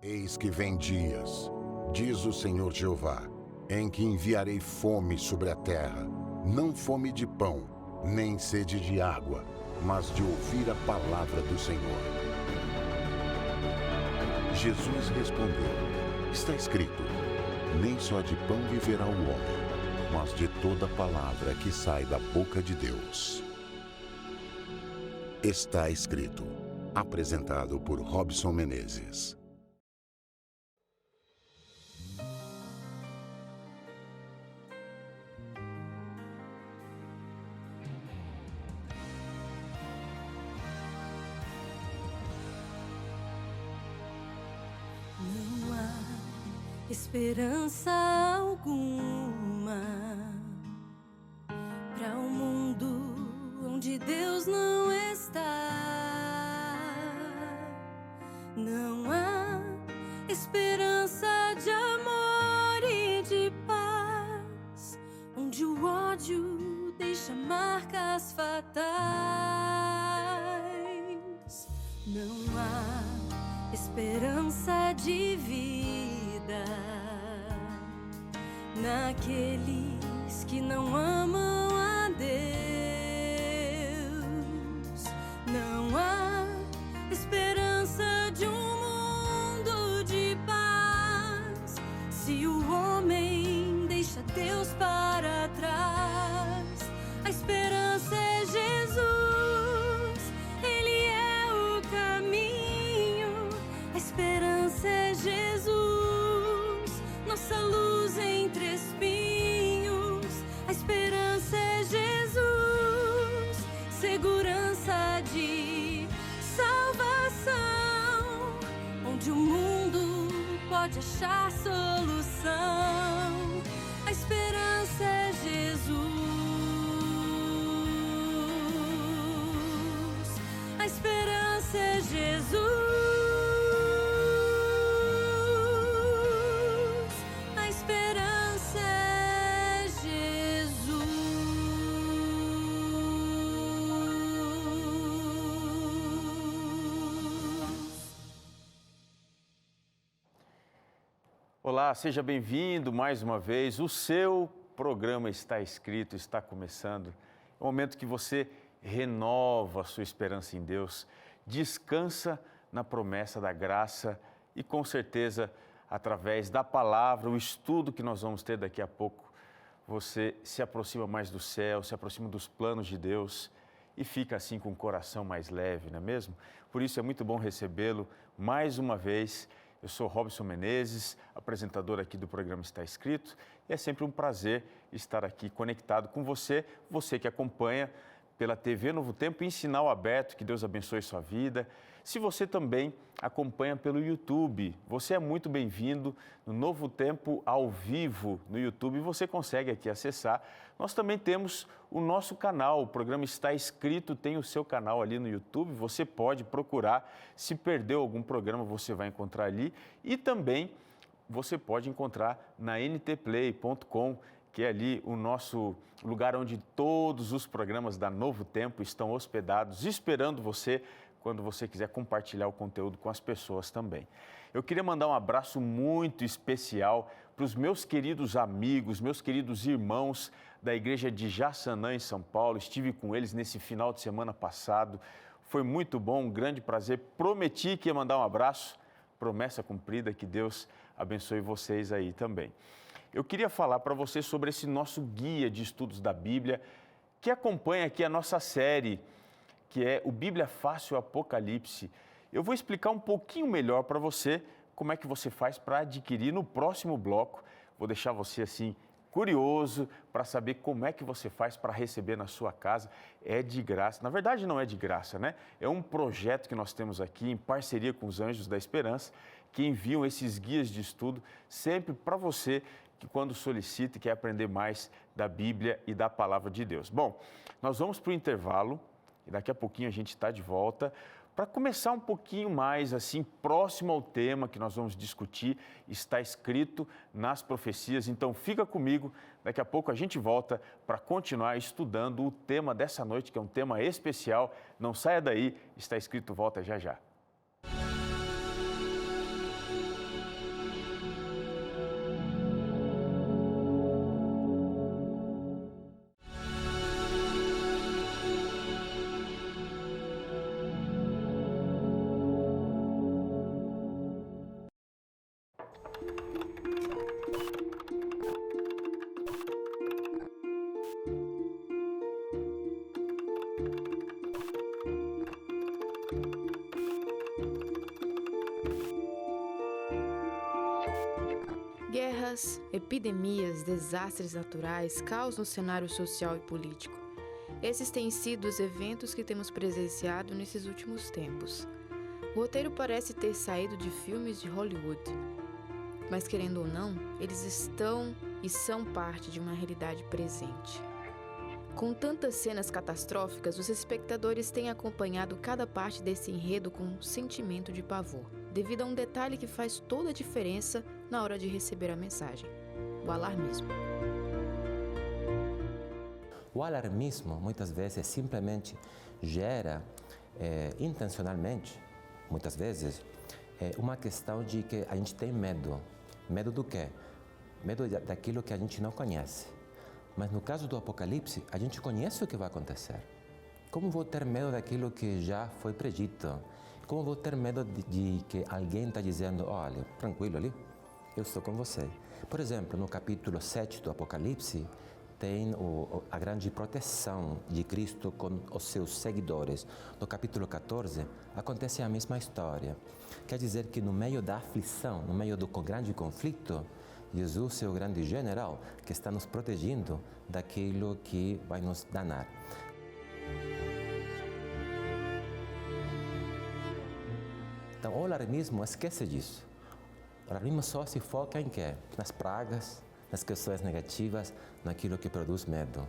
Eis que vem dias, diz o Senhor Jeová, em que enviarei fome sobre a terra, não fome de pão, nem sede de água, mas de ouvir a palavra do Senhor. Jesus respondeu: está escrito, nem só de pão viverá o homem, mas de toda palavra que sai da boca de Deus. Está escrito. Apresentado por Robson Menezes. Não há esperança alguma para um mundo onde Deus não está. Não há esperança de amor e de paz, onde o ódio deixa marcas fatais. Não há esperança de vida naqueles que não amam a Deus. Não há esperança de um mundo de paz se o homem deixa Deus para trás. A esperança é Jesus, Ele é o caminho. A esperança é Jesus, nossa luz entre espinhos. A esperança é Jesus, segurança de salvação, onde o mundo pode achar solução. A esperança é Jesus. A esperança é Jesus. A esperança é Jesus. Olá, seja bem-vindo mais uma vez. O seu programa Está Escrito, está começando. É o momento que você renova a sua esperança em Deus, descansa na promessa da graça e, com certeza, através da palavra, o estudo que nós vamos ter daqui a pouco, você se aproxima mais do céu, se aproxima dos planos de Deus e fica assim com o coração mais leve, não é mesmo? Por isso é muito bom recebê-lo mais uma vez. Eu sou Robson Menezes, apresentador aqui do programa Está Escrito, e é sempre um prazer estar aqui conectado com você, você que acompanha pela TV Novo Tempo em sinal aberto, que Deus abençoe sua vida. Se você também acompanha pelo YouTube, você é muito bem-vindo no Novo Tempo ao vivo no YouTube, você consegue aqui acessar. Nós também temos o nosso canal, o programa Está Escrito, tem o seu canal ali no YouTube, você pode procurar, se perdeu algum programa você vai encontrar ali e também você pode encontrar na ntplay.com, que é ali o nosso lugar onde todos os programas da Novo Tempo estão hospedados, esperando você quando você quiser compartilhar o conteúdo com as pessoas também. Eu queria mandar um abraço muito especial para os meus queridos amigos, meus queridos irmãos da Igreja de Jaçanã, em São Paulo. Estive com eles nesse final de semana passado. Foi muito bom, um grande prazer. Prometi que ia mandar um abraço, promessa cumprida, que Deus abençoe vocês aí também. Eu queria falar para você sobre esse nosso guia de estudos da Bíblia, que acompanha aqui a nossa série, que é o Bíblia Fácil Apocalipse. Eu vou explicar um pouquinho melhor para você como é que você faz para adquirir no próximo bloco. Vou deixar você assim curioso para saber como é que você faz para receber na sua casa. É de graça. Na verdade, não é de graça, né? É um projeto que nós temos aqui em parceria com os Anjos da Esperança, que enviam esses guias de estudo sempre para você que quando solicita e quer aprender mais da Bíblia e da Palavra de Deus. Bom, nós vamos para o intervalo e daqui a pouquinho a gente está de volta para começar um pouquinho mais assim, próximo ao tema que nós vamos discutir, está escrito nas profecias. Então fica comigo, daqui a pouco a gente volta para continuar estudando o tema dessa noite, que é um tema especial. Não saia daí, está escrito, volta já já. Guerras, epidemias, desastres naturais causam o cenário social e político. Esses têm sido os eventos que temos presenciado nesses últimos tempos. O roteiro parece ter saído de filmes de Hollywood, mas querendo ou não, eles estão e são parte de uma realidade presente. Com tantas cenas catastróficas, os espectadores têm acompanhado cada parte desse enredo com um sentimento de pavor, devido a um detalhe que faz toda a diferença na hora de receber a mensagem: o alarmismo. O alarmismo, muitas vezes, simplesmente gera, intencionalmente, muitas vezes, uma questão de que a gente tem medo. Medo do quê? Medo daquilo que a gente não conhece. Mas no caso do Apocalipse, a gente conhece o que vai acontecer. Como vou ter medo daquilo que já foi predito? Como vou ter medo de que alguém está dizendo: olha, tranquilo ali, eu estou com você. Por exemplo, no capítulo 7 do Apocalipse, tem a grande proteção de Cristo com os seus seguidores. No capítulo 14, acontece a mesma história. Quer dizer que no meio da aflição, no meio do grande conflito, Jesus é o grande general que está nos protegendo daquilo que vai nos danar. Então, o alarmismo esquece disso. O alarmismo só se foca em quê? Nas pragas, nas questões negativas, naquilo que produz medo.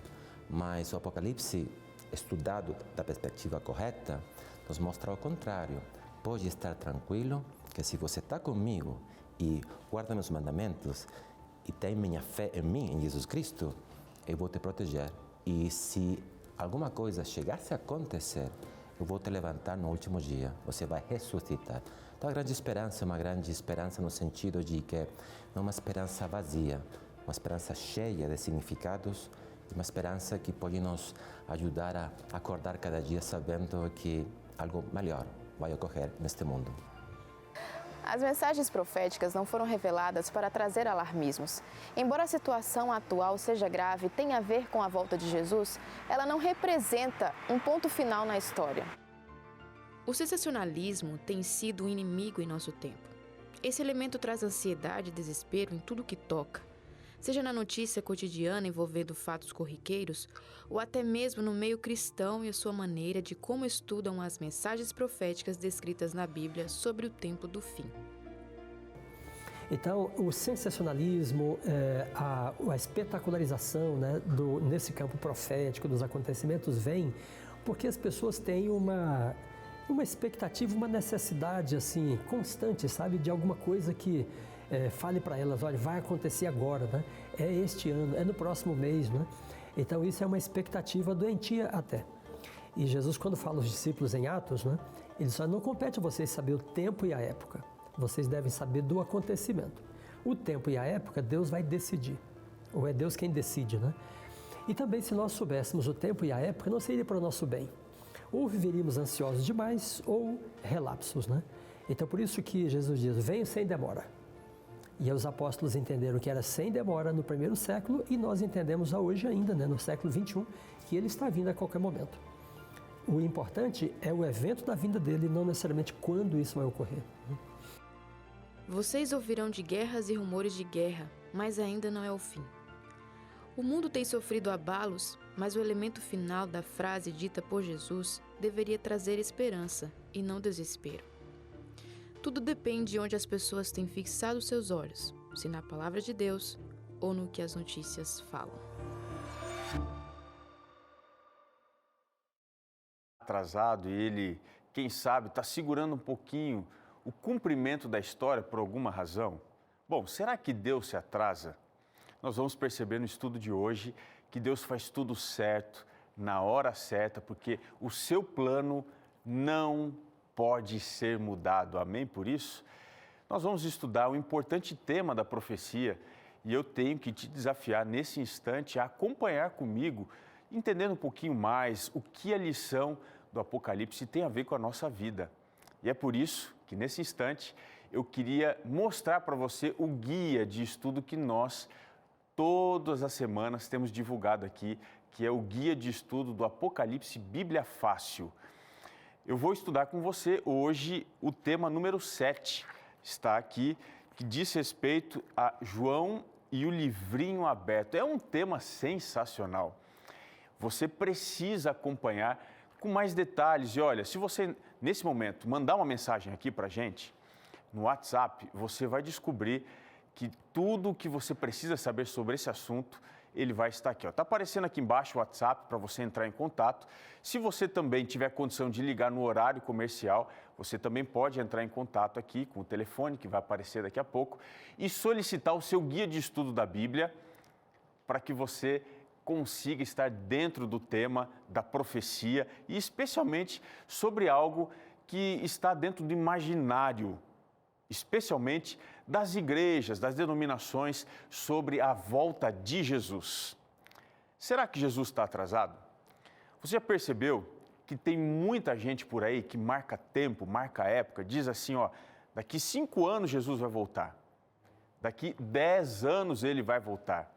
Mas o Apocalipse, estudado da perspectiva correta, nos mostra o contrário. Pode estar tranquilo que se você está comigo e guarda meus mandamentos e tem minha fé em mim, em Jesus Cristo, eu vou te proteger. E se alguma coisa chegasse a acontecer, eu vou te levantar no último dia, você vai ressuscitar. Então a grande esperança é uma grande esperança no sentido de que não é uma esperança vazia, uma esperança cheia de significados, uma esperança que pode nos ajudar a acordar cada dia sabendo que algo melhor vai ocorrer neste mundo. As mensagens proféticas não foram reveladas para trazer alarmismos. Embora a situação atual seja grave e tenha a ver com a volta de Jesus, ela não representa um ponto final na história. O sensacionalismo tem sido um inimigo em nosso tempo. Esse elemento traz ansiedade e desespero em tudo que toca, seja na notícia cotidiana envolvendo fatos corriqueiros, ou até mesmo no meio cristão e a sua maneira de como estudam as mensagens proféticas descritas na Bíblia sobre o tempo do fim. Então, o sensacionalismo, a espetacularização, né, nesse campo profético dos acontecimentos vem porque as pessoas têm uma expectativa, uma necessidade assim constante, sabe, de alguma coisa que fale para elas: olha, vai acontecer agora, né? É este ano, é no próximo mês, né? Então isso é uma expectativa doentia até. E Jesus, quando fala aos discípulos em Atos, né, ele diz: não compete a vocês saber o tempo e a época, vocês devem saber do acontecimento. O tempo e a época Deus vai decidir, ou é Deus quem decide, né? E também, se nós soubéssemos o tempo e a época, não seria para o nosso bem. Ou viveríamos ansiosos demais, ou relapsos, né? Então, por isso que Jesus diz: venho sem demora. E os apóstolos entenderam que era sem demora no primeiro século, e nós entendemos hoje ainda, né, no século 21, que ele está vindo a qualquer momento. O importante é o evento da vinda dele, não necessariamente quando isso vai ocorrer. Vocês ouvirão de guerras e rumores de guerra, mas ainda não é o fim. O mundo tem sofrido abalos, mas o elemento final da frase dita por Jesus deveria trazer esperança e não desespero. Tudo depende de onde as pessoas têm fixado seus olhos, se na palavra de Deus ou no que as notícias falam. Atrasado, e ele, quem sabe, está segurando um pouquinho o cumprimento da história por alguma razão. Bom, será que Deus se atrasa? Nós vamos perceber no estudo de hoje que Deus faz tudo certo, na hora certa, porque o seu plano não pode ser mudado. Amém? Por isso, nós vamos estudar um importante tema da profecia e eu tenho que te desafiar nesse instante a acompanhar comigo, entendendo um pouquinho mais o que a lição do Apocalipse tem a ver com a nossa vida. E é por isso que nesse instante eu queria mostrar para você o guia de estudo que nós todas as semanas temos divulgado aqui, que é o guia de estudo do Apocalipse Bíblia Fácil. Eu vou estudar com você hoje o tema número 7, está aqui, que diz respeito a João e o livrinho aberto. É um tema sensacional. Você precisa acompanhar com mais detalhes. E olha, se você, nesse momento, mandar uma mensagem aqui para a gente, no WhatsApp, você vai descobrir que tudo o que você precisa saber sobre esse assunto, ele vai estar aqui. Está aparecendo aqui embaixo o WhatsApp para você entrar em contato. Se você também tiver condição de ligar no horário comercial, você também pode entrar em contato aqui com o telefone, que vai aparecer daqui a pouco, e solicitar o seu guia de estudo da Bíblia para que você consiga estar dentro do tema da profecia e especialmente sobre algo que está dentro do imaginário, especialmente das igrejas, das denominações, sobre a volta de Jesus. Será que Jesus está atrasado? Você já percebeu que tem muita gente por aí que marca tempo, marca época, diz assim, ó, daqui 5 anos Jesus vai voltar, daqui 10 anos ele vai voltar.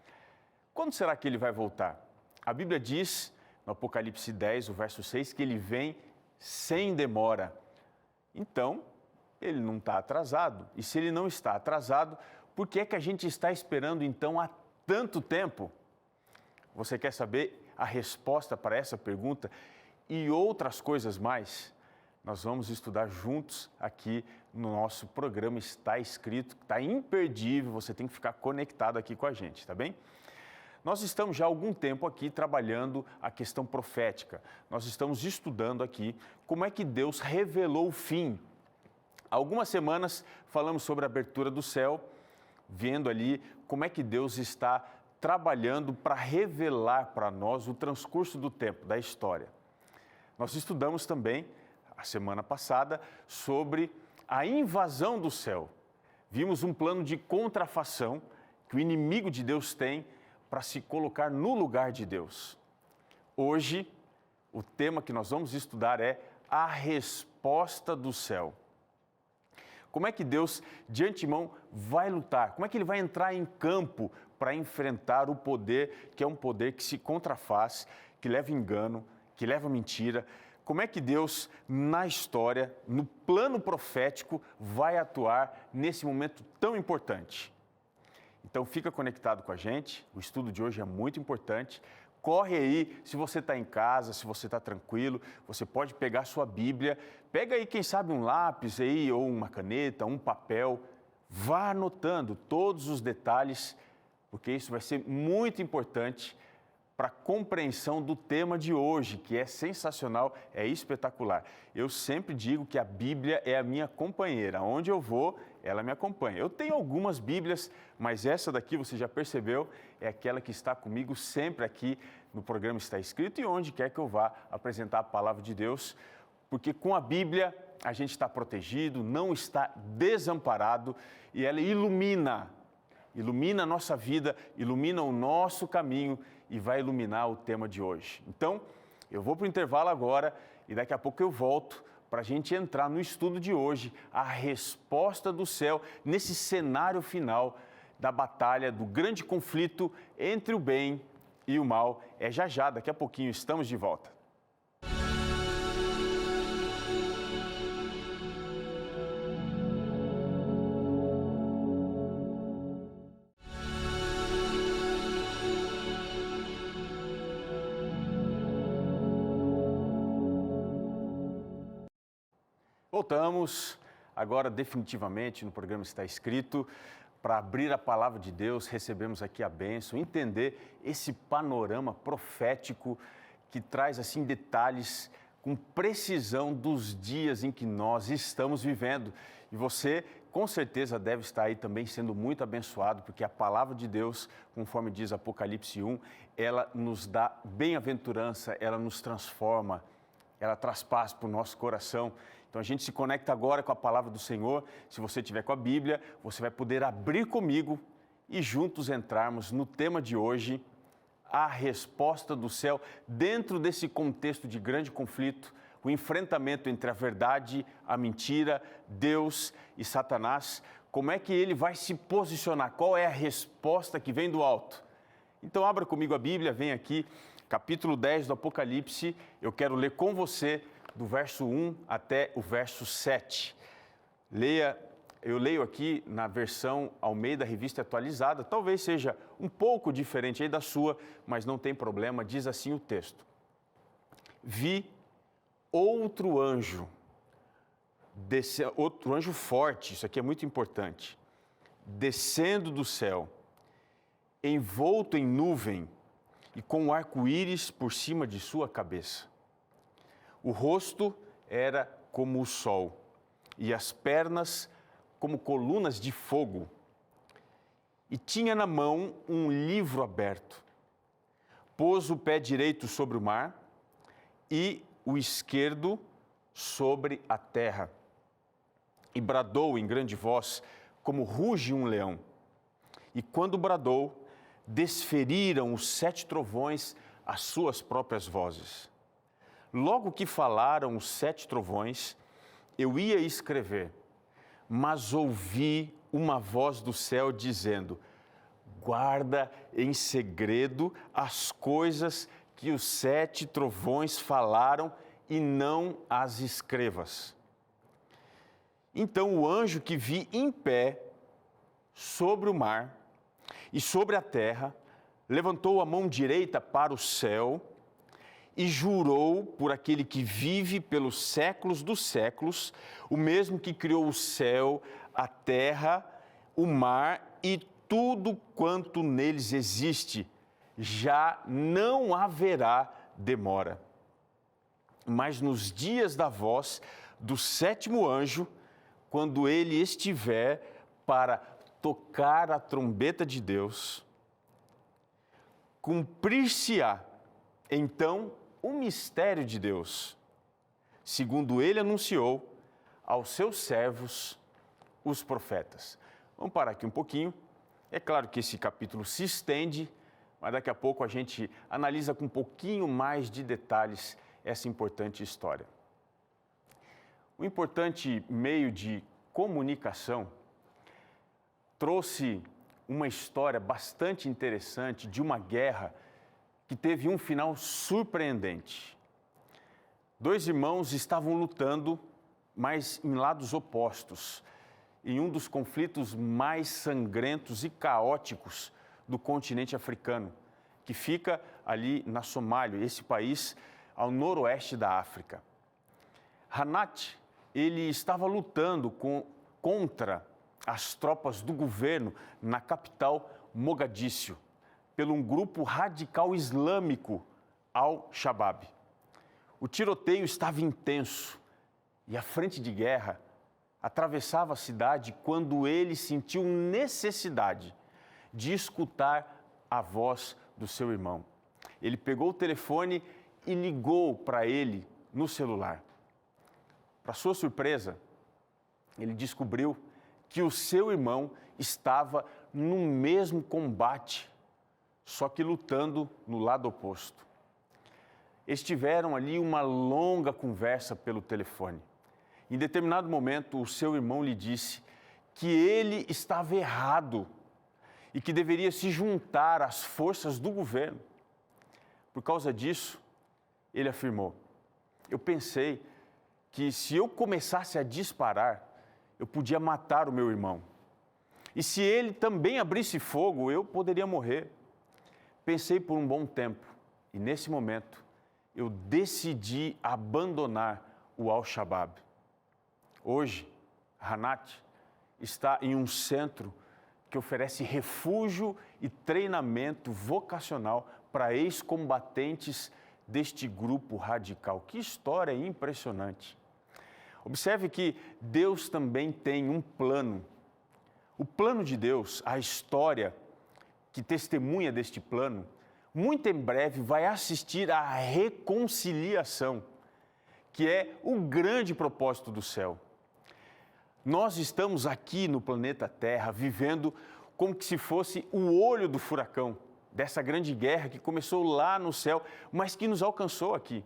Quando será que ele vai voltar? A Bíblia diz, no Apocalipse 10, o verso 6, que ele vem sem demora. Então, ele não está atrasado. E se ele não está atrasado, por que é que a gente está esperando então há tanto tempo? Você quer saber a resposta para essa pergunta e outras coisas mais? Nós vamos estudar juntos aqui no nosso programa Está Escrito, está imperdível, você tem que ficar conectado aqui com a gente, tá bem? Nós estamos já há algum tempo aqui trabalhando a questão profética. Nós estamos estudando aqui como é que Deus revelou o fim. Há algumas semanas falamos sobre a abertura do céu, vendo ali como é que Deus está trabalhando para revelar para nós o transcurso do tempo, da história. Nós estudamos também, a semana passada, sobre a invasão do céu. Vimos um plano de contrafação que o inimigo de Deus tem para se colocar no lugar de Deus. Hoje, o tema que nós vamos estudar é a resposta do céu. Como é que Deus, de antemão, vai lutar? Como é que ele vai entrar em campo para enfrentar o poder, que é um poder que se contrafaz, que leva engano, que leva mentira? Como é que Deus, na história, no plano profético, vai atuar nesse momento tão importante? Então, fica conectado com a gente. O estudo de hoje é muito importante. Corre aí, se você está em casa, se você está tranquilo, você pode pegar sua Bíblia, pega aí, quem sabe, um lápis aí, ou uma caneta, um papel, vá anotando todos os detalhes, porque isso vai ser muito importante para a compreensão do tema de hoje, que é sensacional, é espetacular. Eu sempre digo que a Bíblia é a minha companheira, onde eu vou, ela me acompanha. Eu tenho algumas Bíblias, mas essa daqui, você já percebeu, é aquela que está comigo sempre aqui no programa Está Escrito e onde quer que eu vá apresentar a palavra de Deus, porque com a Bíblia a gente está protegido, não está desamparado e ela ilumina a nossa vida, ilumina o nosso caminho e vai iluminar o tema de hoje. Então, eu vou para o intervalo agora e daqui a pouco eu volto para a gente entrar no estudo de hoje, a resposta do céu nesse cenário final da batalha, do grande conflito entre o bem e o mal. É já, daqui a pouquinho estamos de volta. Voltamos agora definitivamente no programa Está Escrito para abrir a palavra de Deus, recebemos aqui a bênção, entender esse panorama profético que traz assim detalhes com precisão dos dias em que nós estamos vivendo. E você com certeza deve estar aí também sendo muito abençoado, porque a palavra de Deus, conforme diz Apocalipse 1, ela nos dá bem-aventurança, ela nos transforma, ela traz paz para o nosso coração. Então a gente se conecta agora com a palavra do Senhor. Se você tiver com a Bíblia, você vai poder abrir comigo e juntos entrarmos no tema de hoje, a resposta do céu, dentro desse contexto de grande conflito, o enfrentamento entre a verdade, a mentira, Deus e Satanás. Como é que ele vai se posicionar? Qual é a resposta que vem do alto? Então abra comigo a Bíblia, vem aqui, capítulo 10 do Apocalipse. Eu quero ler com você do verso 1 até o verso 7. Leia Eu leio aqui na versão Almeida Revista Atualizada, talvez seja um pouco diferente aí da sua, mas não tem problema, diz assim o texto. Vi outro anjo, outro anjo forte, isso aqui é muito importante, descendo do céu, envolto em nuvem e com um arco-íris por cima de sua cabeça. O rosto era como o sol e as pernas como colunas de fogo. E tinha na mão um livro aberto. Pôs o pé direito sobre o mar e o esquerdo sobre a terra. E bradou em grande voz, como ruge um leão. E quando bradou, desferiram os 7 trovões as suas próprias vozes. Logo que falaram os 7 trovões, eu ia escrever, mas ouvi uma voz do céu dizendo, guarda em segredo as coisas que os 7 trovões falaram e não as escrevas. Então o anjo que vi em pé sobre o mar e sobre a terra, levantou a mão direita para o céu e jurou por aquele que vive pelos séculos dos séculos, o mesmo que criou o céu, a terra, o mar e tudo quanto neles existe, já não haverá demora. Mas nos dias da voz do 7º anjo, quando ele estiver para tocar a trombeta de Deus, cumprir-se-á, então, o mistério de Deus, segundo ele anunciou aos seus servos, os profetas. Vamos parar aqui um pouquinho. É claro que esse capítulo se estende, mas daqui a pouco a gente analisa com um pouquinho mais de detalhes essa importante história. O importante meio de comunicação trouxe uma história bastante interessante de uma guerra que teve um final surpreendente. 2 irmãos estavam lutando, mas em lados opostos, em um dos conflitos mais sangrentos e caóticos do continente africano, que fica ali na Somália, esse país ao noroeste da África. Hanat, ele estava lutando contra as tropas do governo na capital Mogadíscio, pelo um grupo radical islâmico, Al-Shabaab. O tiroteio estava intenso e a frente de guerra atravessava a cidade quando ele sentiu necessidade de escutar a voz do seu irmão. Ele pegou o telefone e ligou para ele no celular. Para sua surpresa, ele descobriu que o seu irmão estava no mesmo combate, só que lutando no lado oposto. Eles tiveram ali uma longa conversa pelo telefone. Em determinado momento, o seu irmão lhe disse que ele estava errado e que deveria se juntar às forças do governo. Por causa disso, ele afirmou, eu pensei que se eu começasse a disparar, eu podia matar o meu irmão. E se ele também abrisse fogo, eu poderia morrer. Pensei por um bom tempo e, nesse momento, eu decidi abandonar o Al-Shabaab. Hoje, Hanat está em um centro que oferece refúgio e treinamento vocacional para ex-combatentes deste grupo radical. Que história impressionante! Observe que Deus também tem um plano. O plano de Deus, a história que testemunha deste plano, muito em breve vai assistir à reconciliação, que é o grande propósito do céu. Nós estamos aqui no planeta Terra vivendo como que se fosse o olho do furacão, dessa grande guerra que começou lá no céu, mas que nos alcançou aqui.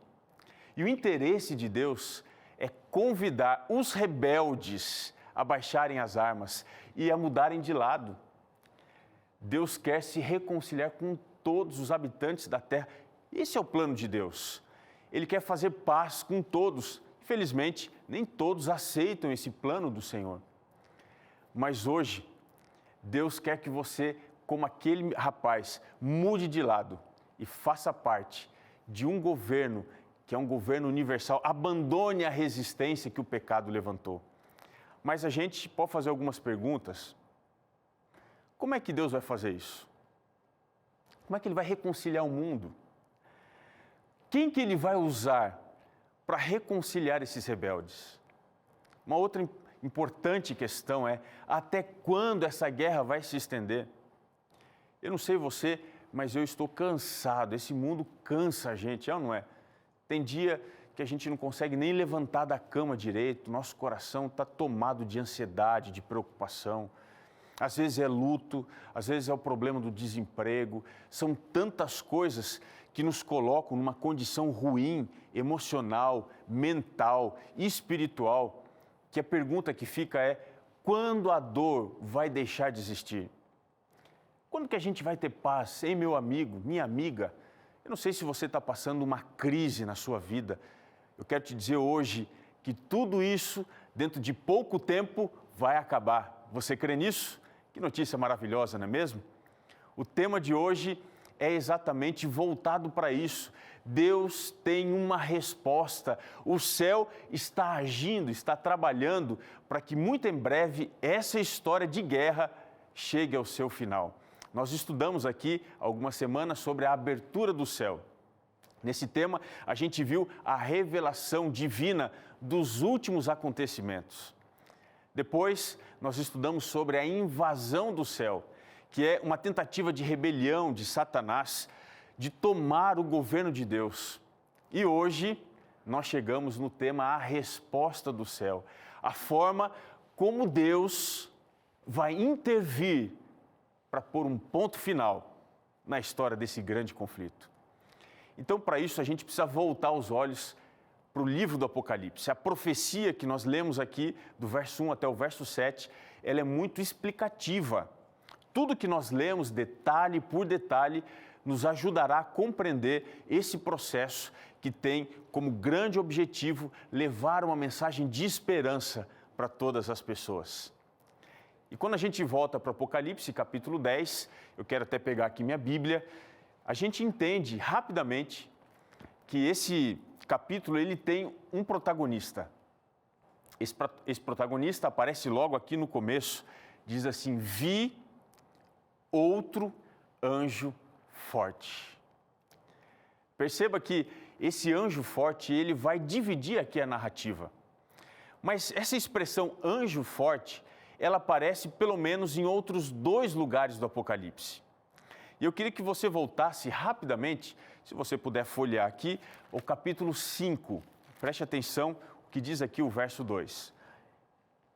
E o interesse de Deus é convidar os rebeldes a baixarem as armas e a mudarem de lado. Deus quer se reconciliar com todos os habitantes da terra. Esse é o plano de Deus. Ele quer fazer paz com todos. Infelizmente, nem todos aceitam esse plano do Senhor. Mas hoje, Deus quer que você, como aquele rapaz, mude de lado e faça parte de um governo que é um governo universal. Abandone a resistência que o pecado levantou. Mas a gente pode fazer algumas perguntas. Como é que Deus vai fazer isso? Como é que Ele vai reconciliar o mundo? Quem que Ele vai usar para reconciliar esses rebeldes? Uma outra importante questão é, até quando essa guerra vai se estender? Eu não sei você, mas eu estou cansado. Esse mundo cansa a gente, é ou não é? Tem dia que a gente não consegue nem levantar da cama direito, nosso coração está tomado de ansiedade, de preocupação. Às vezes é luto, às vezes é o problema do desemprego. São tantas coisas que nos colocam numa condição ruim, emocional, mental e espiritual, que a pergunta que fica é, quando a dor vai deixar de existir? Quando que a gente vai ter paz? Hein, meu amigo, minha amiga? Eu não sei se você está passando uma crise na sua vida. Eu quero te dizer hoje que tudo isso, dentro de pouco tempo, vai acabar. Você crê nisso? Que notícia maravilhosa, não é mesmo? O tema de hoje é exatamente voltado para isso. Deus tem uma resposta. O céu está agindo, está trabalhando para que muito em breve essa história de guerra chegue ao seu final. Nós estudamos aqui algumas semanas sobre a abertura do céu. Nesse tema, a gente viu a revelação divina dos últimos acontecimentos. Depois, nós estudamos sobre a invasão do céu, que é uma tentativa de rebelião de Satanás, de tomar o governo de Deus. E hoje, nós chegamos no tema a resposta do céu, a forma como Deus vai intervir para pôr um ponto final na história desse grande conflito. Então, para isso, a gente precisa voltar os olhos para o livro do Apocalipse. A profecia que nós lemos aqui, do verso 1 até o verso 7, ela é muito explicativa. Tudo que nós lemos, detalhe por detalhe, nos ajudará a compreender esse processo que tem como grande objetivo levar uma mensagem de esperança para todas as pessoas. E quando a gente volta para o Apocalipse, capítulo 10, eu quero até pegar aqui minha Bíblia, a gente entende rapidamente que esse capítulo ele tem um protagonista. Esse protagonista aparece logo aqui no começo, diz assim, vi outro anjo forte. Perceba que esse anjo forte, ele vai dividir aqui a narrativa. Mas essa expressão anjo forte, ela aparece pelo menos em outros 2 lugares do Apocalipse. E eu queria que você voltasse rapidamente, se você puder folhear aqui, o capítulo 5. Preste atenção o que diz aqui o verso 2.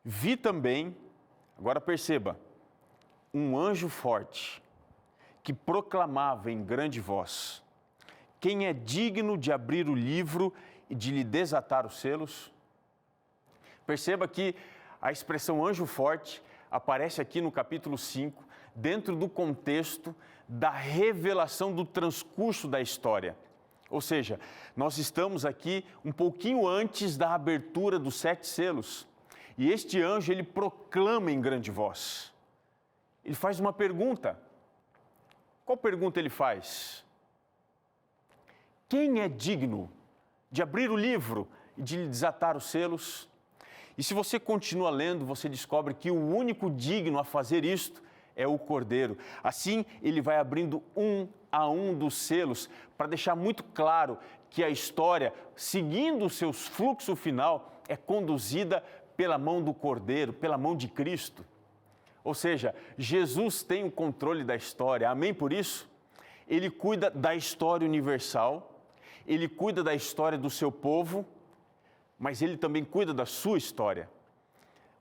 Vi também, agora perceba, um anjo forte que proclamava em grande voz: quem é digno de abrir o livro e de lhe desatar os selos? Perceba que a expressão anjo forte aparece aqui no capítulo 5, dentro do contexto da revelação do transcurso da história. Ou seja, nós estamos aqui um pouquinho antes da abertura dos 7 selos. E este anjo, ele proclama em grande voz. Ele faz uma pergunta. Qual pergunta ele faz? Quem é digno de abrir o livro e de lhe desatar os selos? E se você continua lendo, você descobre que o único digno a fazer isto é o Cordeiro. Assim, ele vai abrindo um a um dos selos para deixar muito claro que a história, seguindo o seu fluxo final, é conduzida pela mão do Cordeiro, pela mão de Cristo. Ou seja, Jesus tem o controle da história, amém por isso? Ele cuida da história universal, ele cuida da história do seu povo, mas ele também cuida da sua história.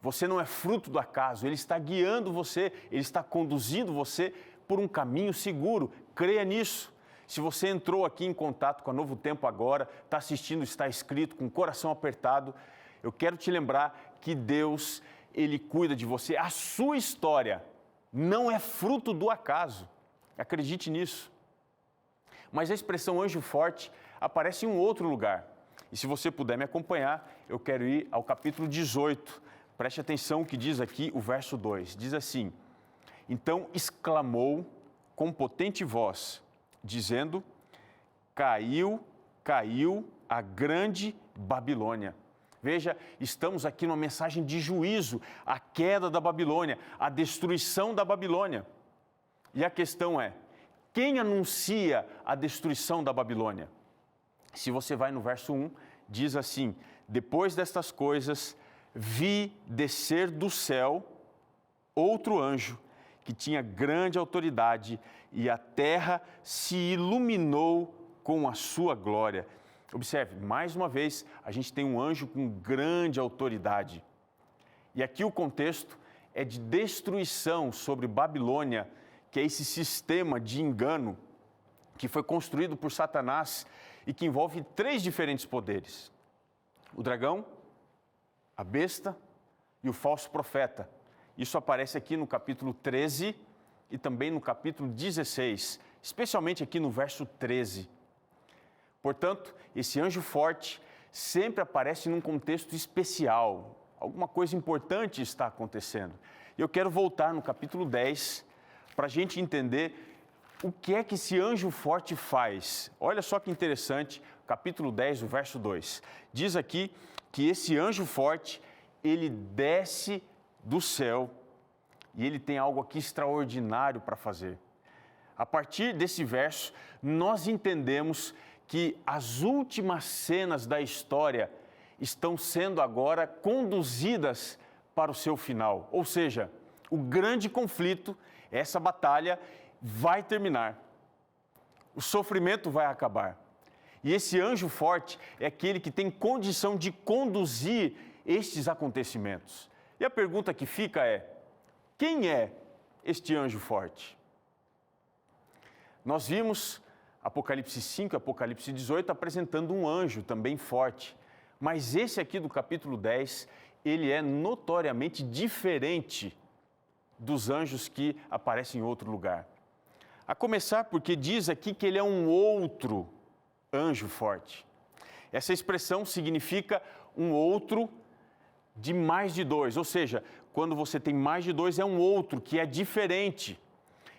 Você não é fruto do acaso, ele está guiando você, ele está conduzindo você por um caminho seguro. Creia nisso. Se você entrou aqui em contato com a Novo Tempo agora, está assistindo, está escrito, com o coração apertado, eu quero te lembrar que Deus, ele cuida de você. A sua história não é fruto do acaso. Acredite nisso. Mas a expressão anjo forte aparece em um outro lugar. E se você puder me acompanhar, eu quero ir ao capítulo 18, Preste atenção o que diz aqui o verso 2. Diz assim: então exclamou com potente voz, dizendo: caiu, caiu a grande Babilônia. Veja, estamos aqui numa mensagem de juízo, a queda da Babilônia, a destruição da Babilônia. E a questão é, quem anuncia a destruição da Babilônia? Se você vai no verso 1, diz assim: depois destas coisas, vi descer do céu outro anjo, que tinha grande autoridade, e a terra se iluminou com a sua glória. Observe, mais uma vez, a gente tem um anjo com grande autoridade. E aqui o contexto é de destruição sobre Babilônia, que é esse sistema de engano que foi construído por Satanás e que envolve 3 diferentes poderes: o dragão, a besta e o falso profeta. Isso aparece aqui no capítulo 13 e também no capítulo 16, especialmente aqui no verso 13. Portanto, esse anjo forte sempre aparece num contexto especial. Alguma coisa importante está acontecendo. Eu quero voltar no capítulo 10 para a gente entender o que é que esse anjo forte faz. Olha só que interessante, capítulo 10, o verso 2. Diz aqui que esse anjo forte, ele desce do céu e ele tem algo aqui extraordinário para fazer. A partir desse verso, nós entendemos que as últimas cenas da história estão sendo agora conduzidas para o seu final. Ou seja, o grande conflito, essa batalha, vai terminar. O sofrimento vai acabar. E esse anjo forte é aquele que tem condição de conduzir estes acontecimentos. E a pergunta que fica é: quem é este anjo forte? Nós vimos Apocalipse 5 e Apocalipse 18 apresentando um anjo também forte. Mas esse aqui do capítulo 10, ele é notoriamente diferente dos anjos que aparecem em outro lugar. A começar porque diz aqui que ele é um outro anjo forte. Essa expressão significa um outro de mais de 2, ou seja, quando você tem mais de 2 é um outro que é diferente.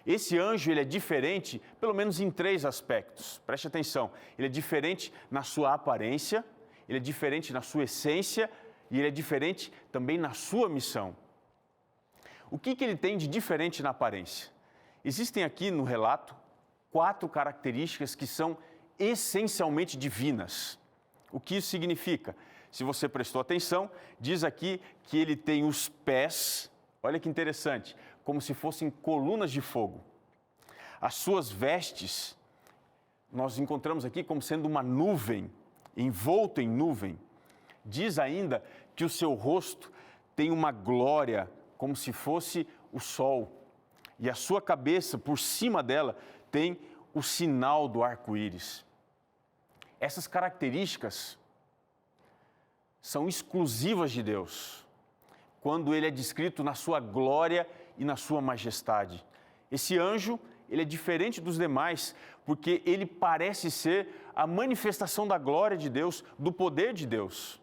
Esse anjo, ele é diferente, pelo menos em 3 aspectos. Preste atenção, ele é diferente na sua aparência, ele é diferente na sua essência e ele é diferente também na sua missão. O que ele tem de diferente na aparência? Existem aqui no relato 4 características que são essencialmente divinas. O que isso significa? Se você prestou atenção, diz aqui que ele tem os pés, olha que interessante, como se fossem colunas de fogo. As suas vestes, nós encontramos aqui como sendo uma nuvem, envolto em nuvem. Diz ainda que o seu rosto tem uma glória, como se fosse o sol. E a sua cabeça, por cima dela, tem o sinal do arco-íris. Essas características são exclusivas de Deus, quando ele é descrito na sua glória e na sua majestade. Esse anjo, ele é diferente dos demais, porque ele parece ser a manifestação da glória de Deus, do poder de Deus.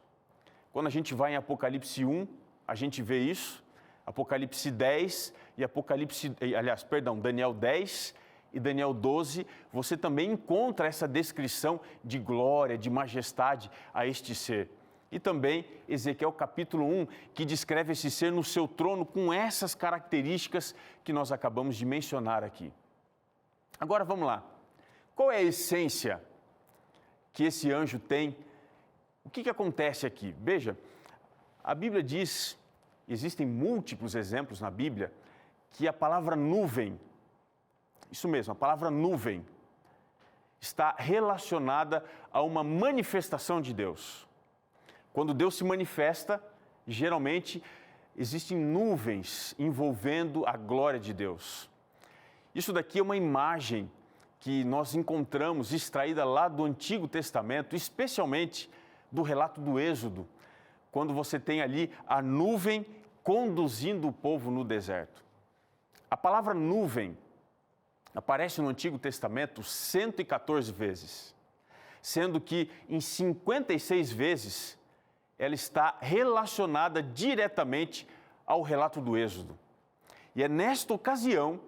Quando a gente vai em Apocalipse 1, a gente vê isso, Apocalipse 10 e Daniel 10 e Daniel 12, você também encontra essa descrição de glória, de majestade a este ser. E também Ezequiel capítulo 1, que descreve esse ser no seu trono com essas características que nós acabamos de mencionar aqui. Agora vamos lá. Qual é a essência que esse anjo tem? O que acontece aqui? Veja, a Bíblia diz, existem múltiplos exemplos na Bíblia, que a palavra nuvem, isso mesmo, a palavra nuvem, está relacionada a uma manifestação de Deus. Quando Deus se manifesta, geralmente existem nuvens envolvendo a glória de Deus. Isso daqui é uma imagem que nós encontramos extraída lá do Antigo Testamento, especialmente do relato do Êxodo, quando você tem ali a nuvem conduzindo o povo no deserto. A palavra nuvem aparece no Antigo Testamento 114 vezes, sendo que em 56 vezes ela está relacionada diretamente ao relato do Êxodo. E é nesta ocasião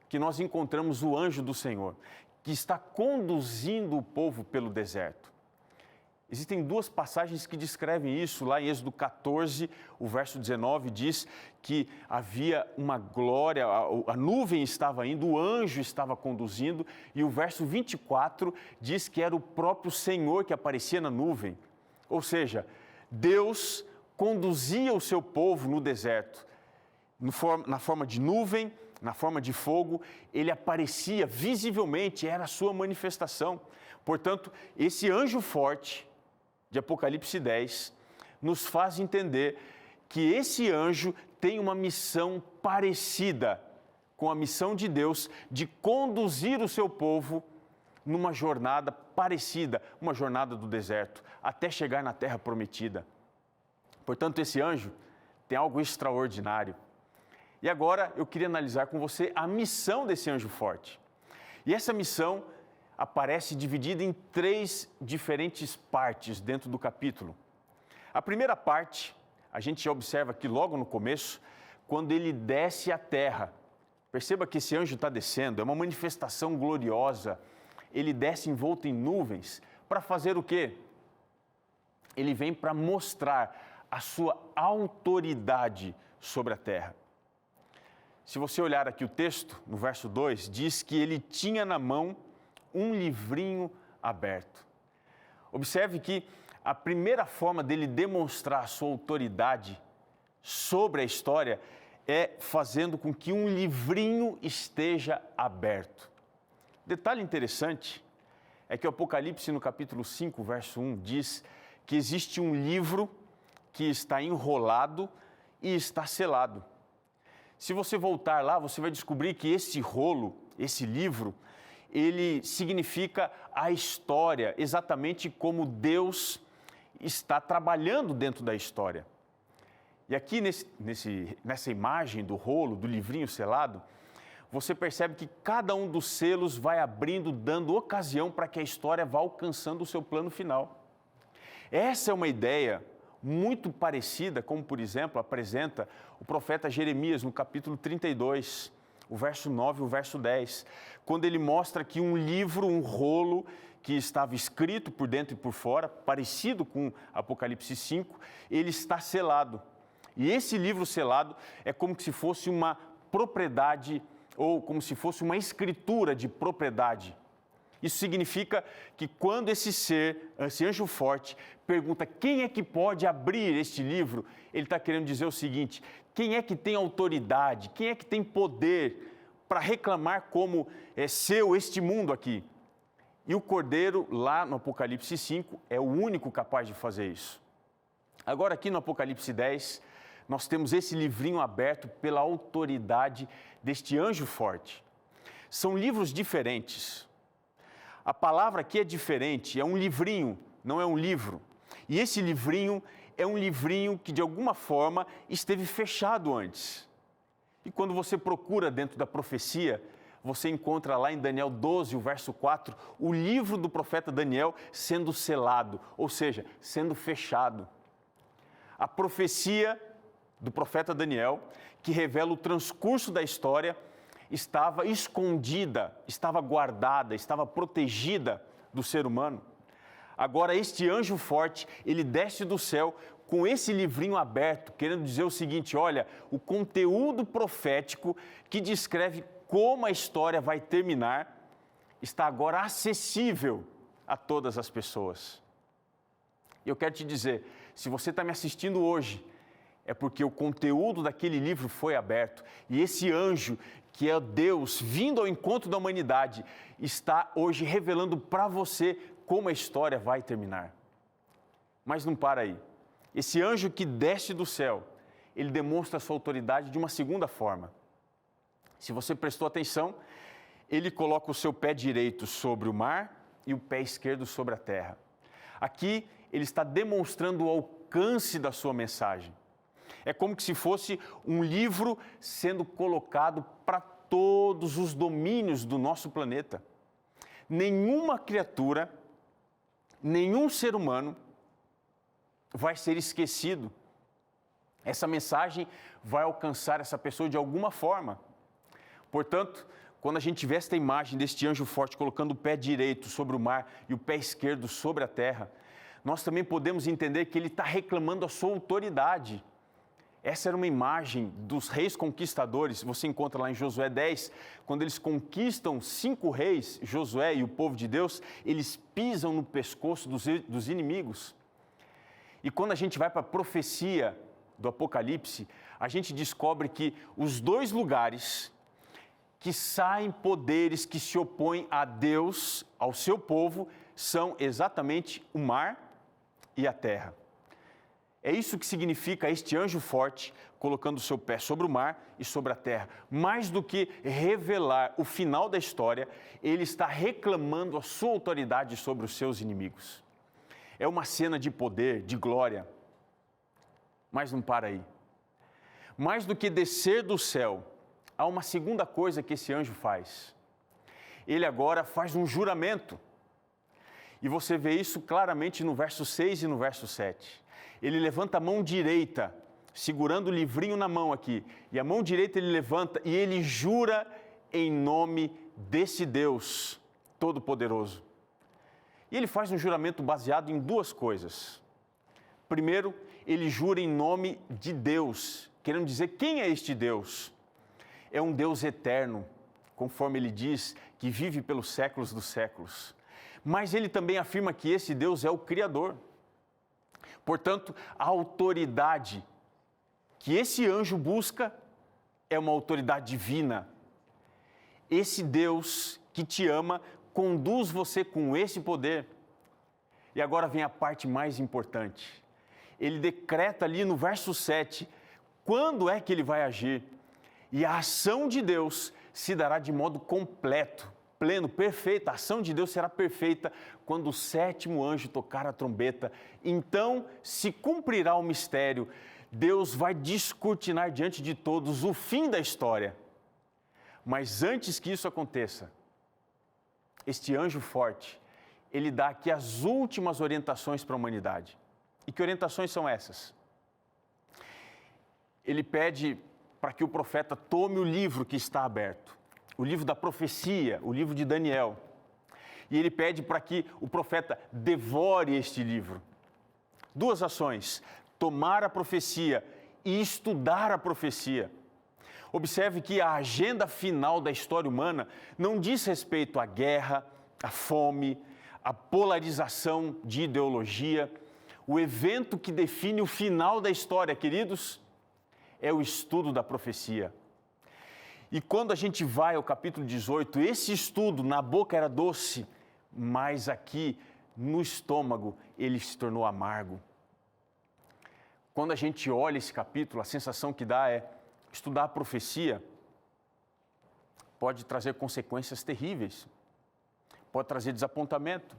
que nós encontramos o anjo do Senhor, que está conduzindo o povo pelo deserto. Existem duas passagens que descrevem isso. Lá em Êxodo 14, o verso 19 diz que havia uma glória, a nuvem estava indo, o anjo estava conduzindo, e o verso 24 diz que era o próprio Senhor que aparecia na nuvem. Ou seja, Deus conduzia o seu povo no deserto, na forma de nuvem, na forma de fogo. Ele aparecia visivelmente, era a sua manifestação. Portanto, esse anjo forte de Apocalipse 10 nos faz entender que esse anjo tem uma missão parecida com a missão de Deus de conduzir o seu povo numa jornada parecida, uma jornada do deserto, até chegar na terra prometida. Portanto, esse anjo tem algo extraordinário. E agora eu queria analisar com você a missão desse anjo forte. E essa missão aparece dividida em 3 diferentes partes dentro do capítulo. A primeira parte, a gente observa aqui logo no começo, quando ele desce à terra. Perceba que esse anjo está descendo, é uma manifestação gloriosa. Ele desce envolto em nuvens para fazer o quê? Ele vem para mostrar a sua autoridade sobre a terra. Se você olhar aqui o texto, no verso 2, diz que ele tinha na mão um livrinho aberto. Observe que a primeira forma dele demonstrar a sua autoridade sobre a história é fazendo com que um livrinho esteja aberto. Detalhe interessante é que o Apocalipse, no capítulo 5, verso 1, diz que existe um livro que está enrolado e está selado. Se você voltar lá, você vai descobrir que esse rolo, esse livro, ele significa a história, exatamente como Deus está trabalhando dentro da história. E aqui nessa imagem do rolo, do livrinho selado, você percebe que cada um dos selos vai abrindo, dando ocasião para que a história vá alcançando o seu plano final. Essa é uma ideia muito parecida, como, por exemplo, apresenta o profeta Jeremias no capítulo 32, o verso 9 e o verso 10, quando ele mostra que um livro, um rolo, que estava escrito por dentro e por fora, parecido com Apocalipse 5, ele está selado. E esse livro selado é como se fosse uma propriedade, ou como se fosse uma escritura de propriedade. Isso significa que quando esse anjo forte, pergunta quem é que pode abrir este livro, ele está querendo dizer o seguinte: quem é que tem autoridade, quem é que tem poder para reclamar como é seu este mundo aqui? E o Cordeiro, lá no Apocalipse 5, é o único capaz de fazer isso. Agora aqui no Apocalipse 10, nós temos esse livrinho aberto pela autoridade deste anjo forte. São livros diferentes. A palavra aqui é diferente, é um livrinho, não é um livro. E esse livrinho é um livrinho que de alguma forma esteve fechado antes. E quando você procura dentro da profecia, você encontra lá em Daniel 12, o verso 4, o livro do profeta Daniel sendo selado, ou seja, sendo fechado. A profecia do profeta Daniel, que revela o transcurso da história, estava escondida, estava guardada, estava protegida do ser humano. Agora este anjo forte, ele desce do céu com esse livrinho aberto, querendo dizer o seguinte: olha, o conteúdo profético que descreve como a história vai terminar está agora acessível a todas as pessoas. E eu quero te dizer, se você está me assistindo hoje, é porque o conteúdo daquele livro foi aberto. E esse anjo, que é Deus vindo ao encontro da humanidade, está hoje revelando para você como a história vai terminar. Mas não para aí. Esse anjo que desce do céu, ele demonstra a sua autoridade de uma segunda forma. Se você prestou atenção, ele coloca o seu pé direito sobre o mar e o pé esquerdo sobre a terra. Aqui, ele está demonstrando o alcance da sua mensagem. É como se fosse um livro sendo colocado para todos os domínios do nosso planeta. Nenhuma criatura, nenhum ser humano vai ser esquecido. Essa mensagem vai alcançar essa pessoa de alguma forma. Portanto, quando a gente vê esta imagem deste anjo forte colocando o pé direito sobre o mar e o pé esquerdo sobre a terra, nós também podemos entender que ele está reclamando a sua autoridade. Essa era uma imagem dos reis conquistadores, você encontra lá em Josué 10, quando eles conquistam 5 reis, Josué e o povo de Deus, eles pisam no pescoço dos inimigos. E quando a gente vai para a profecia do Apocalipse, a gente descobre que os 2 lugares que saem poderes que se opõem a Deus, ao seu povo, são exatamente o mar e a terra. É isso que significa este anjo forte colocando o seu pé sobre o mar e sobre a terra. Mais do que revelar o final da história, ele está reclamando a sua autoridade sobre os seus inimigos. É uma cena de poder, de glória, mas não para aí. Mais do que descer do céu, há uma segunda coisa que esse anjo faz. Ele agora faz um juramento. E você vê isso claramente no verso 6 e no verso 7. Ele levanta a mão direita, segurando o livrinho na mão aqui. E a mão direita ele levanta e ele jura em nome desse Deus Todo-Poderoso. E ele faz um juramento baseado em 2 coisas. Primeiro, ele jura em nome de Deus, querendo dizer quem é este Deus. É um Deus eterno, conforme ele diz, que vive pelos séculos dos séculos. Mas ele também afirma que esse Deus é o Criador. Portanto, a autoridade que esse anjo busca é uma autoridade divina. Esse Deus que te ama conduz você com esse poder. E agora vem a parte mais importante. Ele decreta ali no verso 7, quando é que ele vai agir. E a ação de Deus se dará de modo completo, pleno, perfeito. A ação de Deus será perfeita quando o 7º anjo tocar a trombeta. Então se cumprirá o mistério. Deus vai descortinar diante de todos o fim da história. Mas antes que isso aconteça, este anjo forte, ele dá aqui as últimas orientações para a humanidade. E que orientações são essas? Ele pede para que o profeta tome o livro que está aberto, o livro da profecia, o livro de Daniel. E ele pede para que o profeta devore este livro. 2 ações: tomar a profecia e estudar a profecia. Observe que a agenda final da história humana não diz respeito à guerra, à fome, à polarização de ideologia. O evento que define o final da história, queridos, é o estudo da profecia. E quando a gente vai ao capítulo 18, esse estudo na boca era doce, mas aqui no estômago ele se tornou amargo. Quando a gente olha esse capítulo, a sensação que dá é: estudar a profecia pode trazer consequências terríveis, pode trazer desapontamento.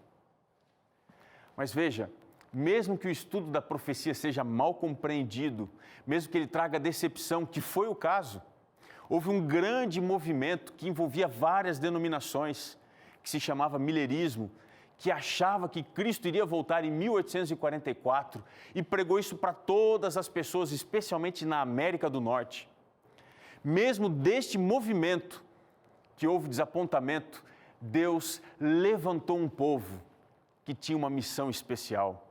Mas veja, mesmo que o estudo da profecia seja mal compreendido, mesmo que ele traga decepção, que foi o caso, houve um grande movimento que envolvia várias denominações, que se chamava Millerismo, que achava que Cristo iria voltar em 1844 e pregou isso para todas as pessoas, especialmente na América do Norte. Mesmo deste movimento que houve desapontamento, Deus levantou um povo que tinha uma missão especial.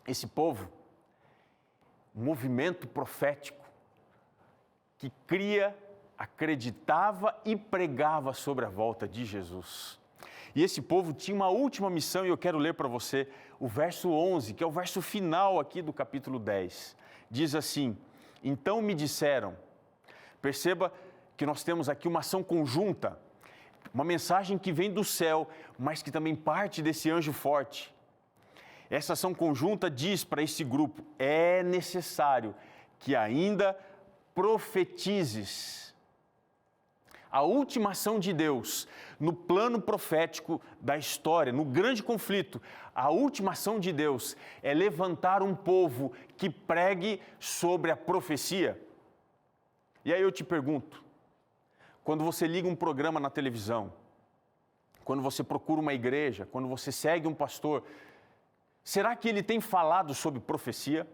Esse povo, movimento profético, que cria, acreditava e pregava sobre a volta de Jesus. E esse povo tinha uma última missão, e eu quero ler para você o verso 11, que é o verso final aqui do capítulo 10. Diz assim: então me disseram. Perceba que nós temos aqui uma ação conjunta, uma mensagem que vem do céu, mas que também parte desse anjo forte. Essa ação conjunta diz para esse grupo: é necessário que ainda profetizes. A última ação de Deus no plano profético da história, no grande conflito, a última ação de Deus é levantar um povo que pregue sobre a profecia. E aí eu te pergunto, quando você liga um programa na televisão, quando você procura uma igreja, quando você segue um pastor, Será que ele tem falado sobre profecia?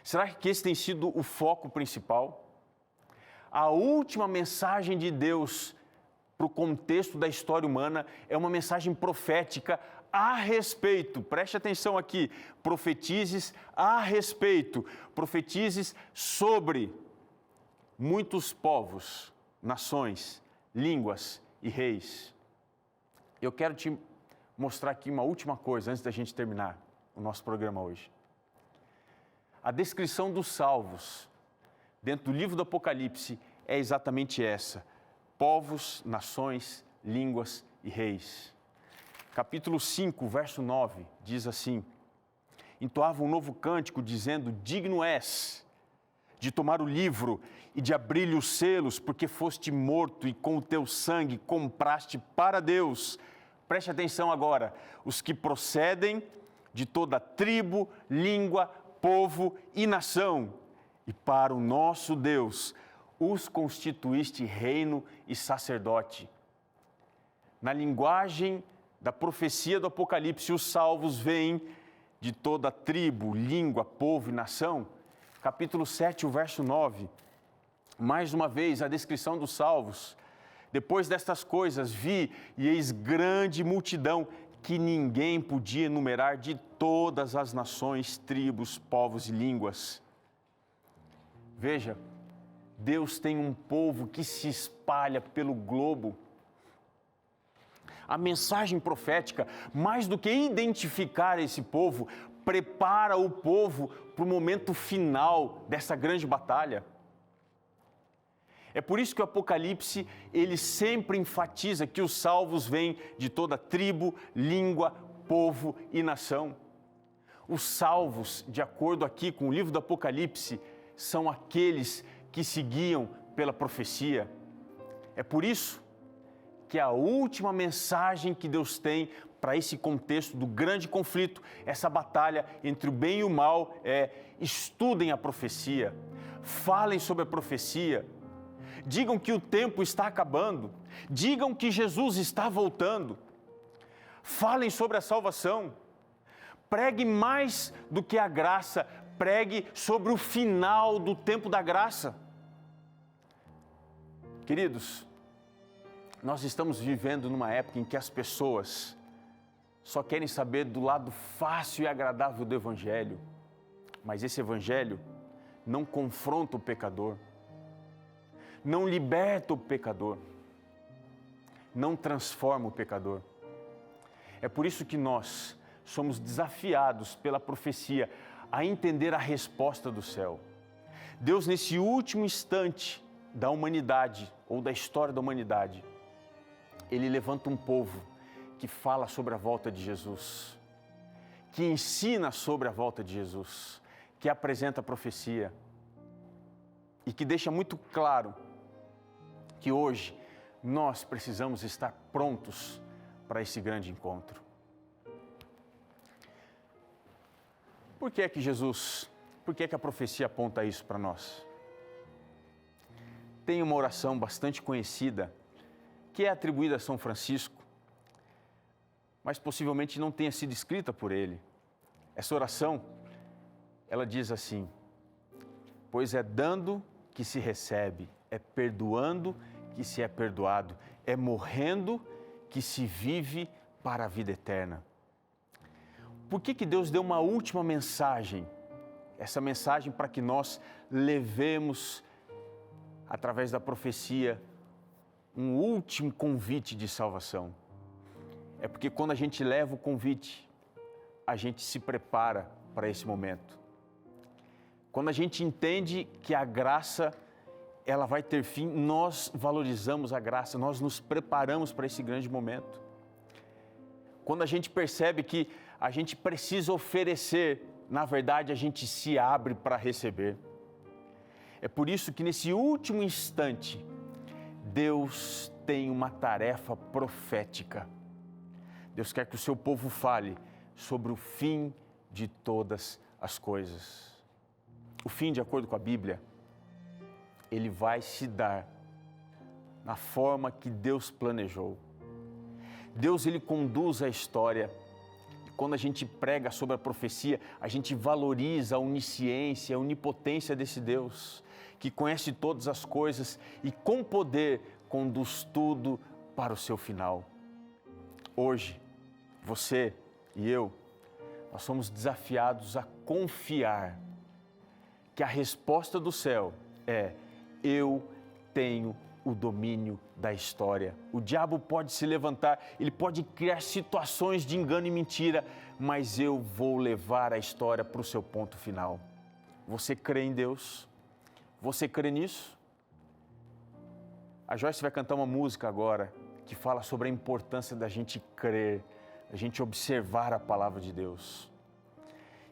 Será que esse tem sido o foco principal? A última mensagem de Deus para o contexto da história humana é uma mensagem profética a respeito, preste atenção aqui, profetizes a respeito, profetizes sobre muitos povos, nações, línguas e reis. Eu quero te mostrar aqui uma última coisa antes da gente terminar o nosso programa hoje. A descrição dos salvos dentro do livro do Apocalipse é exatamente essa: povos, nações, línguas e reis. Capítulo 5, verso 9, diz assim: entoava um novo cântico, dizendo: digno és de tomar o livro e de abrir-lhe os selos, porque foste morto e com o teu sangue compraste para Deus. Preste atenção agora: os que procedem de toda tribo, língua, povo e nação, e para o nosso Deus os constituíste reino e sacerdote. Na linguagem da profecia do Apocalipse, os salvos vêm de toda tribo, língua, povo e nação. Capítulo 7, o verso 9. Mais uma vez, a descrição dos salvos. Depois destas coisas, vi e eis grande multidão que ninguém podia enumerar, de todas as nações, tribos, povos e línguas. Veja, Deus tem um povo que se espalha pelo globo. A mensagem profética, mais do que identificar esse povo, prepara o povo para o momento final dessa grande batalha. É por isso que o Apocalipse, ele sempre enfatiza que os salvos vêm de toda tribo, língua, povo e nação. Os salvos, de acordo aqui com o livro do Apocalipse, são aqueles que se guiam pela profecia. É por isso que a última mensagem que Deus tem para esse contexto do grande conflito, essa batalha entre o bem e o mal, é: estudem a profecia, falem sobre a profecia, digam que o tempo está acabando, digam que Jesus está voltando, falem sobre a salvação, pregue mais do que a graça, pregue sobre o final do tempo da graça. Queridos, nós estamos vivendo numa época em que as pessoas só querem saber do lado fácil e agradável do Evangelho, mas esse Evangelho não confronta o pecador, não liberta o pecador, não transforma o pecador. É por isso que nós somos desafiados pela profecia a entender a resposta do céu. Deus, nesse último instante da humanidade, ou da história da humanidade, Ele levanta um povo que fala sobre a volta de Jesus, que ensina sobre a volta de Jesus, que apresenta a profecia e que deixa muito claro que hoje nós precisamos estar prontos para esse grande encontro. Por que a profecia aponta isso para nós? Tem uma oração bastante conhecida, que é atribuída a São Francisco, mas possivelmente não tenha sido escrita por ele. Essa oração, ela diz assim: pois é dando que se recebe, é perdoando que se é perdoado, é morrendo que se vive para a vida eterna. Por que Deus deu uma última mensagem? Essa mensagem para que nós levemos, através da profecia, um último convite de salvação. É porque quando a gente leva o convite, a gente se prepara para esse momento. Quando a gente entende que a graça, ela vai ter fim, nós valorizamos a graça, nós nos preparamos para esse grande momento. Quando a gente percebe que a gente precisa oferecer, na verdade a gente se abre para receber. É por isso que nesse último instante, Deus tem uma tarefa profética. Deus quer que o seu povo fale sobre o fim de todas as coisas. O fim, de acordo com a Bíblia, ele vai se dar na forma que Deus planejou. Deus, ele conduz a história quando a gente prega sobre a profecia, a gente valoriza a onisciência, a onipotência desse Deus, que conhece todas as coisas e com poder conduz tudo para o seu final. Hoje, você e eu, nós somos desafiados a confiar que a resposta do céu é: eu tenho o domínio da história. O diabo pode se levantar, ele pode criar situações de engano e mentira, mas eu vou levar a história para o seu ponto final. Você crê em Deus? Você crê nisso? A Joyce vai cantar uma música agora que fala sobre a importância da gente crer, da gente observar a palavra de Deus.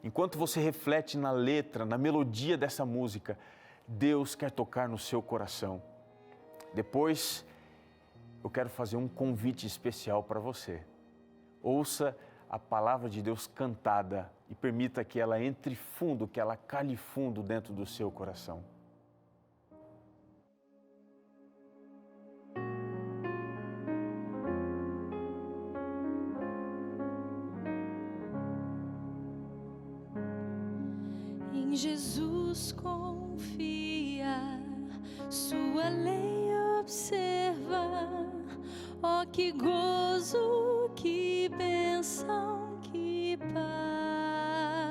Enquanto você reflete na letra, na melodia dessa música, Deus quer tocar no seu coração. Depois, eu quero fazer um convite especial para você. Ouça a palavra de Deus cantada e permita que ela entre fundo, que ela cale fundo dentro do seu coração. Em Jesus confia, sua lei observa. Oh, que gozo, que bênção, que paz.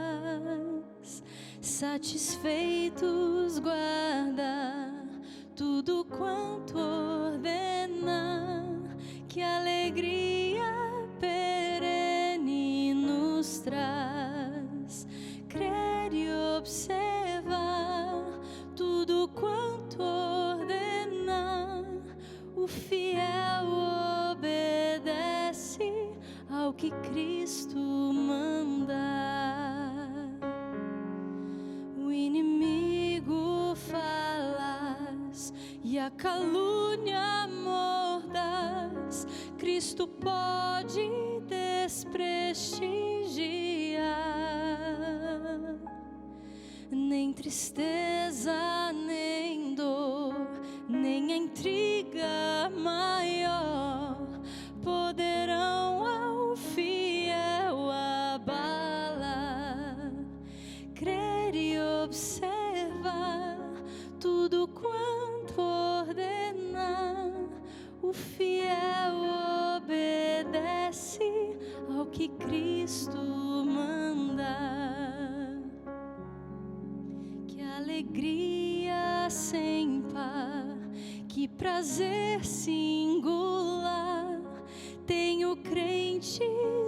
Satisfeitos guarda tudo quanto ordena, que alegria perene nos traz. Crer e observar tudo quanto ordena, o fiel obedece ao que Cristo manda. O inimigo falaz e a calúnia mordaz, Cristo pode desprestigiar. Nem tristeza, nem dor, nem a intriga maior poderão ao fiel abalar. Crer e observar tudo quanto ordenar, o fiel obedece ao que Cristo manda. Alegria sem par, que prazer singular, tem o crente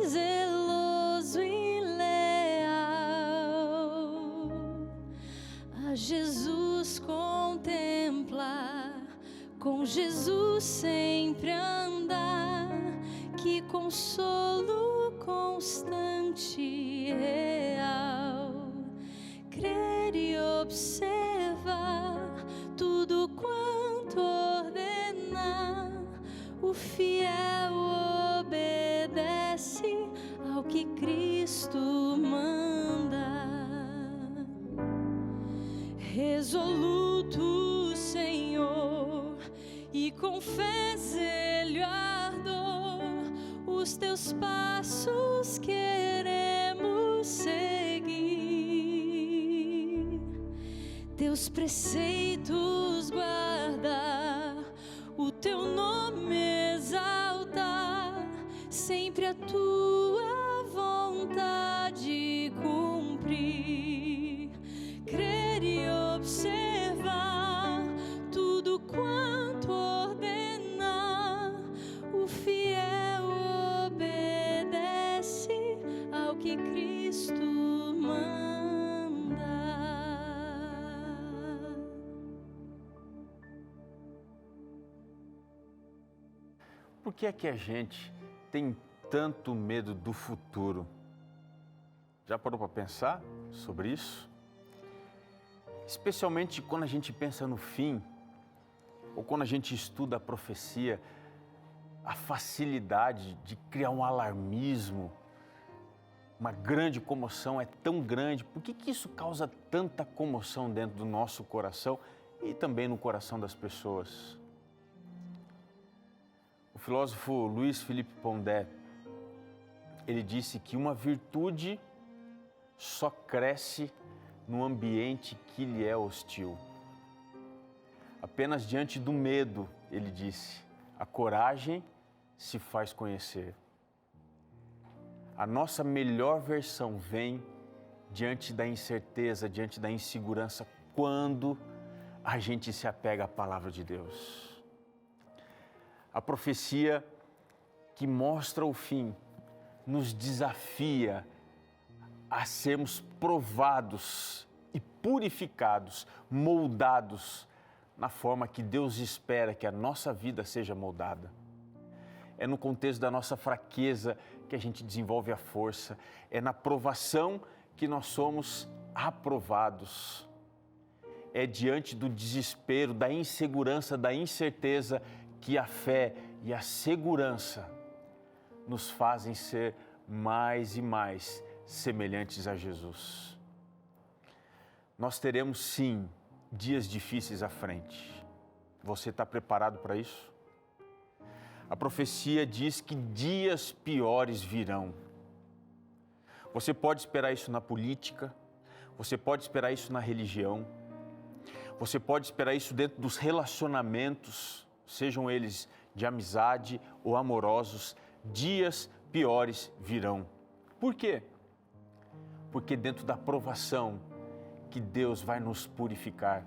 zeloso e leal. A Jesus contemplar, com Jesus sempre andar, que consolo constante e real. Crer e observar tudo quanto ordenar, o fiel obedece ao que Cristo manda. Resoluto, Senhor, e com fé, zelo e ardor, os teus passos queremos seguir. Teus preceitos guardar, o teu nome exaltar, sempre a tua vontade cumprir. Crer e observar tudo quanto ordenar, o fiel obedece ao que Cristo manda. Por que é que a gente tem tanto medo do futuro? Já parou para pensar sobre isso? Especialmente quando a gente pensa no fim, ou quando a gente estuda a profecia, a facilidade de criar um alarmismo, uma grande comoção é tão grande. Por que isso causa tanta comoção dentro do nosso coração e também no coração das pessoas? O filósofo Luiz Felipe Pondé, ele disse que uma virtude só cresce num ambiente que lhe é hostil. Apenas diante do medo, ele disse, a coragem se faz conhecer. A nossa melhor versão vem diante da incerteza, diante da insegurança, quando a gente se apega à palavra de Deus. A profecia que mostra o fim nos desafia a sermos provados e purificados, moldados na forma que Deus espera que a nossa vida seja moldada. É no contexto da nossa fraqueza que a gente desenvolve a força, é na provação que nós somos aprovados. É diante do desespero, da insegurança, da incerteza que a fé e a segurança nos fazem ser mais e mais semelhantes a Jesus. Nós teremos sim dias difíceis à frente. Você está preparado para isso? A profecia diz que dias piores virão. Você pode esperar isso na política, você pode esperar isso na religião, você pode esperar isso dentro dos relacionamentos, sejam eles de amizade ou amorosos, dias piores virão. Por quê? Porque dentro da provação que Deus vai nos purificar.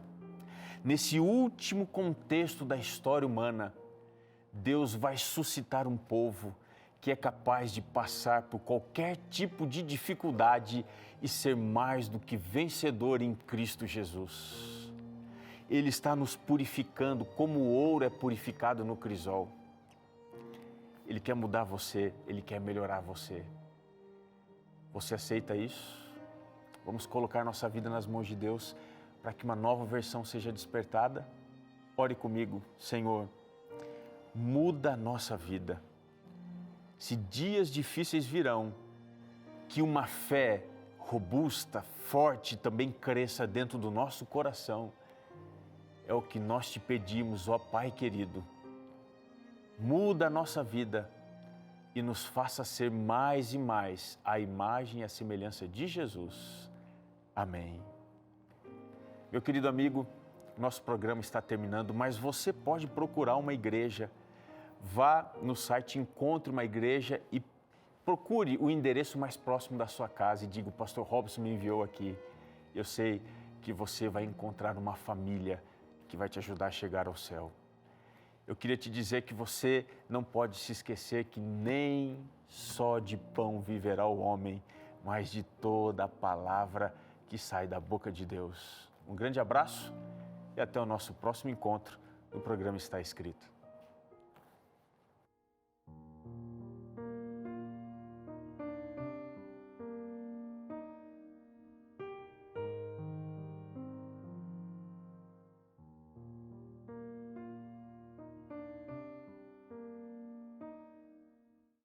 Nesse último contexto da história humana, Deus vai suscitar um povo que é capaz de passar por qualquer tipo de dificuldade e ser mais do que vencedor em Cristo Jesus. Ele está nos purificando como o ouro é purificado no crisol. Ele quer mudar você, Ele quer melhorar você. Você aceita isso? Vamos colocar nossa vida nas mãos de Deus para que uma nova versão seja despertada? Ore comigo, Senhor, muda a nossa vida. Se dias difíceis virão, que uma fé robusta, forte, também cresça dentro do nosso coração. É o que nós te pedimos, ó Pai querido. Muda a nossa vida e nos faça ser mais e mais a imagem e a semelhança de Jesus. Amém. Meu querido amigo, nosso programa está terminando, mas você pode procurar uma igreja. Vá no site, encontre uma igreja e procure o endereço mais próximo da sua casa e diga, o pastor Robson me enviou aqui. Eu sei que você vai encontrar uma família que vai te ajudar a chegar ao céu. Eu queria te dizer que você não pode se esquecer que nem só de pão viverá o homem, mas de toda a palavra que sai da boca de Deus. Um grande abraço e até o nosso próximo encontro no programa Está Escrito.